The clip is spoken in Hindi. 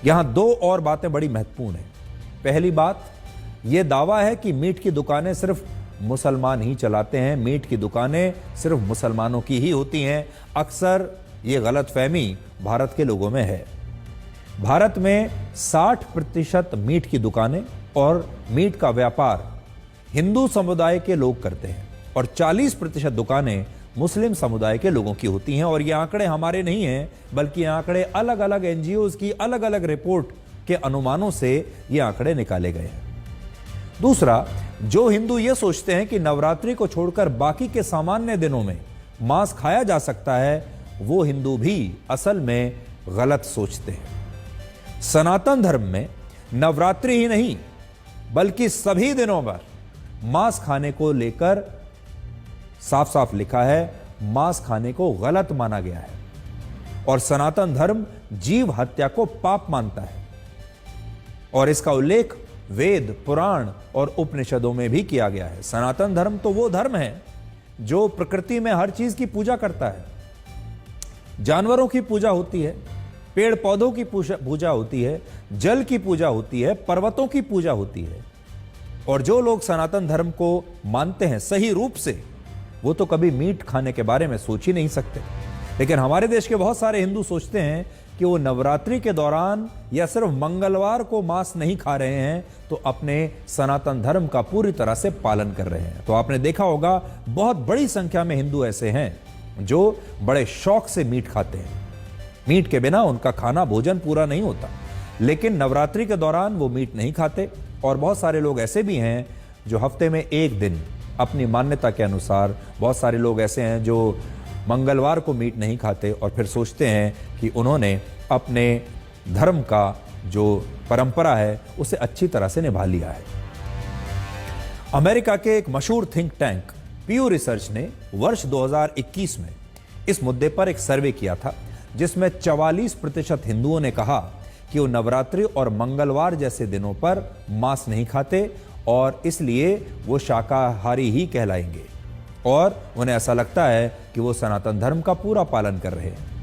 यहां दो और बातें बड़ी महत्वपूर्ण हैं। पहली बात, यह दावा है कि मीट की दुकानें सिर्फ मुसलमान ही चलाते हैं, मीट की दुकानें सिर्फ मुसलमानों की ही होती हैं। अक्सर यह गलतफहमी भारत के लोगों में है। भारत में 60% मीट की दुकानें और मीट का व्यापार हिंदू समुदाय के लोग करते हैं और 40% दुकानें मुस्लिम समुदाय के लोगों की होती हैं। और ये आंकड़े हमारे नहीं हैं, बल्कि ये आंकड़े अलग अलग एनजीओज की अलग अलग रिपोर्ट के अनुमानों से ये आंकड़े निकाले गए हैं। दूसरा, जो हिंदू ये सोचते हैं कि नवरात्रि को छोड़कर बाकी के सामान्य दिनों में मांस खाया जा सकता है, वो हिंदू भी असल में गलत सोचते हैं। सनातन धर्म में नवरात्रि ही नहीं बल्कि सभी दिनों पर मांस खाने को लेकर साफ साफ लिखा है, मांस खाने को गलत माना गया है और सनातन धर्म जीव हत्या को पाप मानता है और इसका उल्लेख वेद, पुराण और उपनिषदों में भी किया गया है। सनातन धर्म तो वो धर्म है जो प्रकृति में हर चीज की पूजा करता है। जानवरों की पूजा होती है, पेड़ पौधों की पूजा होती है, जल की पूजा होती है, पर्वतों की पूजा होती है। और जो लोग सनातन धर्म को मानते हैं सही रूप से, वो तो कभी मीट खाने के बारे में सोच ही नहीं सकते। लेकिन हमारे देश के बहुत सारे हिंदू सोचते हैं कि वो नवरात्रि के दौरान या सिर्फ मंगलवार को मांस नहीं खा रहे हैं तो अपने सनातन धर्म का पूरी तरह से पालन कर रहे हैं। तो आपने देखा होगा बहुत बड़ी संख्या में हिंदू ऐसे हैं जो बड़े शौक से मीट खाते हैं। मीट के बिना उनका खाना भोजन पूरा नहीं होता, लेकिन नवरात्रि के दौरान वो मीट नहीं खाते। और बहुत सारे लोग ऐसे भी हैं जो हफ्ते में एक दिन अपनी मान्यता के अनुसार, बहुत सारे लोग ऐसे हैं जो मंगलवार को मीट नहीं खाते और फिर सोचते हैं कि उन्होंने अपने धर्म का जो परंपरा है उसे अच्छी तरह से निभा लिया है। अमेरिका के एक मशहूर थिंक टैंक पीयू रिसर्च ने वर्ष 2021 में इस मुद्दे पर एक सर्वे किया था, जिसमें 44% हिंदुओं ने कहा कि वो नवरात्रि और मंगलवार जैसे दिनों पर मांस नहीं खाते और इसलिए वो शाकाहारी ही कहलाएंगे और उन्हें ऐसा लगता है कि वो सनातन धर्म का पूरा पालन कर रहे हैं।